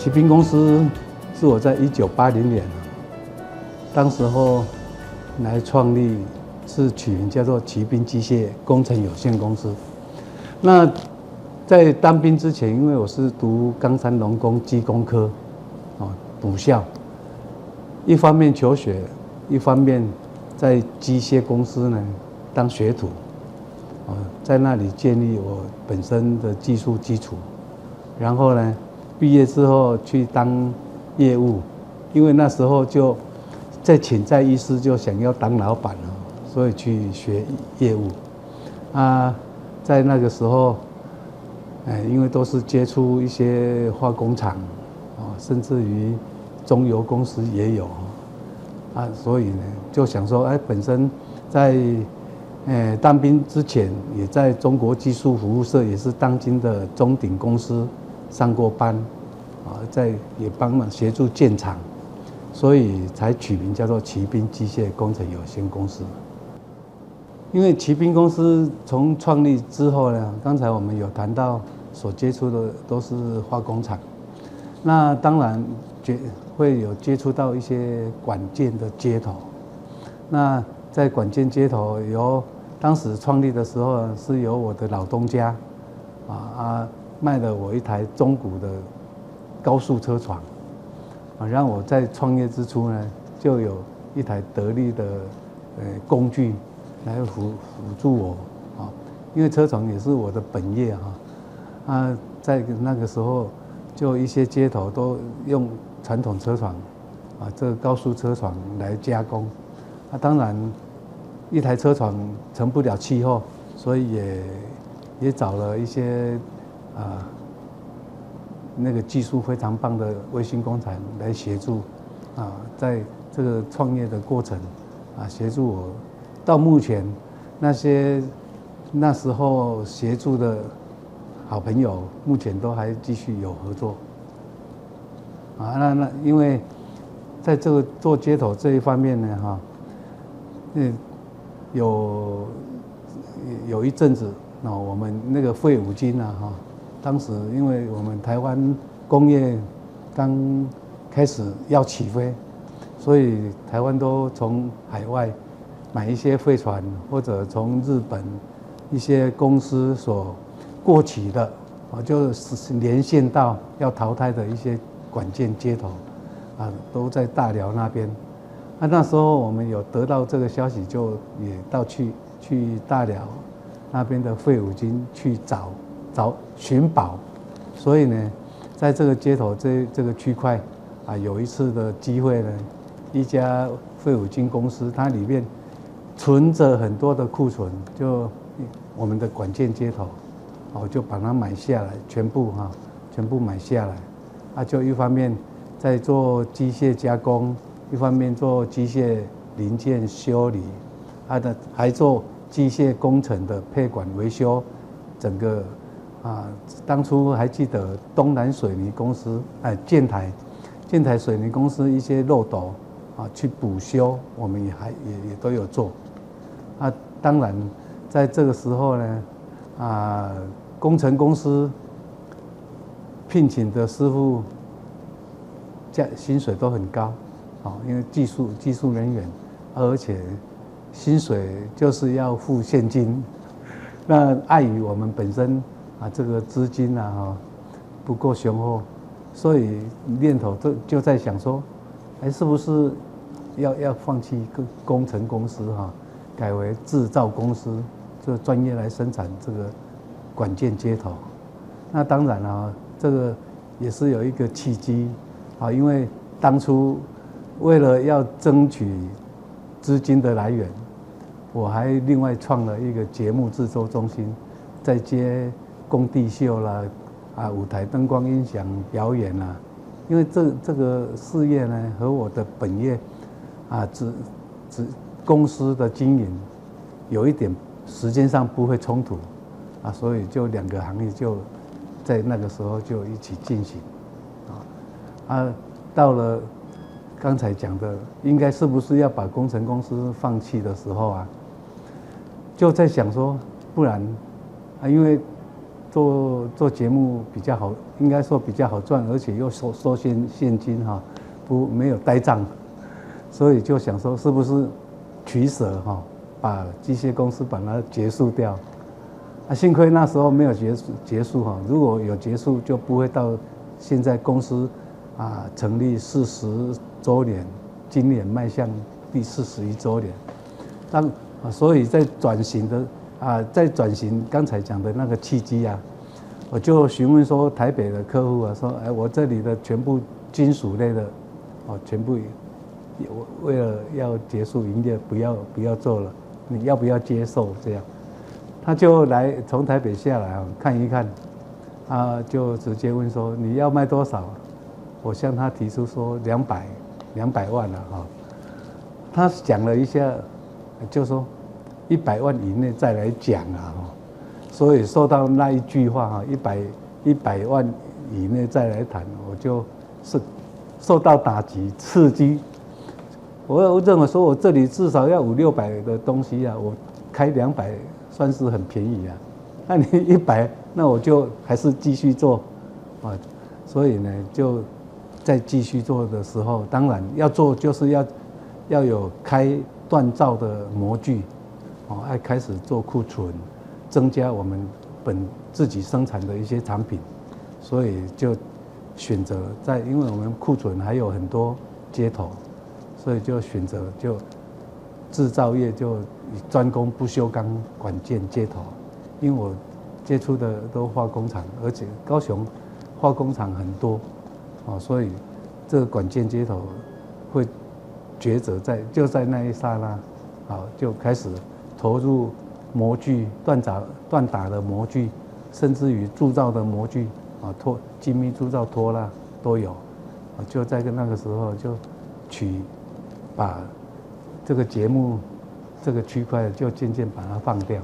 骑兵公司是我在1980年，当时候来创立，是取名叫做骑兵机械工程有限公司。那在当兵之前，因为我是读冈山农工机工科，补校，一方面求学，一方面在机械公司呢当学徒，在那里建立我本身的技术基础。然后呢，毕业之后去当业务，因为那时候就在潜在意识就想要当老板，所以去学业务。在那个时候，因为都是接触一些化工厂，甚至于中油公司也有，所以呢就想说，本身在当兵之前也在中国技术服务社，也是当今的中鼎公司上过班，也帮忙协助建厂，所以才取名叫做骑兵机械工程有限公司。因为骑兵公司从创立之后呢，刚才我们有谈到所接触的都是化工厂，那当然会有接触到一些管件的接头。那在管件接头当时创立的时候是由我的老东家卖了我一台中古的高速车床，让我在创业之初呢就有一台得力的工具来辅助我，因为车床也是我的本业在那个时候就一些接头都用传统车床这个高速车床来加工，当然一台车床成不了气候，所以也找了一些那个技术非常棒的微星工厂来协助在这个创业的过程协助我。到目前，那时候协助的好朋友，目前都还继续有合作。那因为在这个做接头这一方面呢，有一阵子，我们那个废五金当时因为我们台湾工业刚开始要起飞，所以台湾都从海外买一些废船，或者从日本一些公司所过期的，就是连线到要淘汰的一些管件接头，都在大寮那边。那时候我们有得到这个消息，就也到去大寮那边的废五金去找寻宝。所以呢，在这个接头这个区块有一次的机会呢，一家废五金公司，它里面存着很多的库存，就我们的管件接头，就把它买下来，全部买下来，就一方面在做机械加工，一方面做机械零件修理，还做机械工程的配管维修，整个当初还记得东南水泥公司建台水泥公司一些漏斗去补修，我们也都有做。当然在这个时候呢，工程公司聘请的师傅薪水都很高，因为技术人员，而且薪水就是要付现金。那碍于我们本身这个资金不够雄厚，所以念头就在想说，是不是要放弃工程公司改为制造公司，就专业来生产这个管件接头。那当然这个也是有一个契机因为当初为了要争取资金的来源，我还另外创了一个节目制作中心，在接工地秀啦舞台灯光音响表演因为这个事业呢和我的本业公司的经营有一点时间上不会冲突所以就两个行业就在那个时候就一起进行到了刚才讲的，应该是不是要把工程公司放弃的时候就在想说，不然因为做节目比较好，应该说比较好赚，而且又收现金哈，没有呆账，所以就想说是不是取舍哈，把机械公司把它结束掉。幸亏那时候没有结束哈，如果有结束，就不会到现在公司成立40周年，今年迈向第41周年。所以在转型刚才讲的那个契机我就询问说台北的客户说，我这里的全部金属类的全部为了要结束营业，不要做了，你要不要接受这样？他就从台北下来看一看，就直接问说你要卖多少？我向他提出说200万了他讲了一下，就说100万以内再来讲所以受到那一句话100万以内再来谈，我就是受到打击刺激。我认为说我这里至少要500-600的东西我开200算是很便宜那你100，那我就还是继续做所以呢，就在继续做的时候，当然要做就是要有开锻造的模具要开始做库存，增加我们自己生产的一些产品，所以就选择因为我们库存还有很多接头，所以就选择制造业就专攻不锈钢管件接头，因为我接触的都化工厂，而且高雄化工厂很多所以这个管件接头会抉择就在那一刹那就开始投入模具锻打的模具，甚至于铸造的模具精密铸造拖拉都有就在那个时候就把这个节目这个区块就渐渐把它放掉。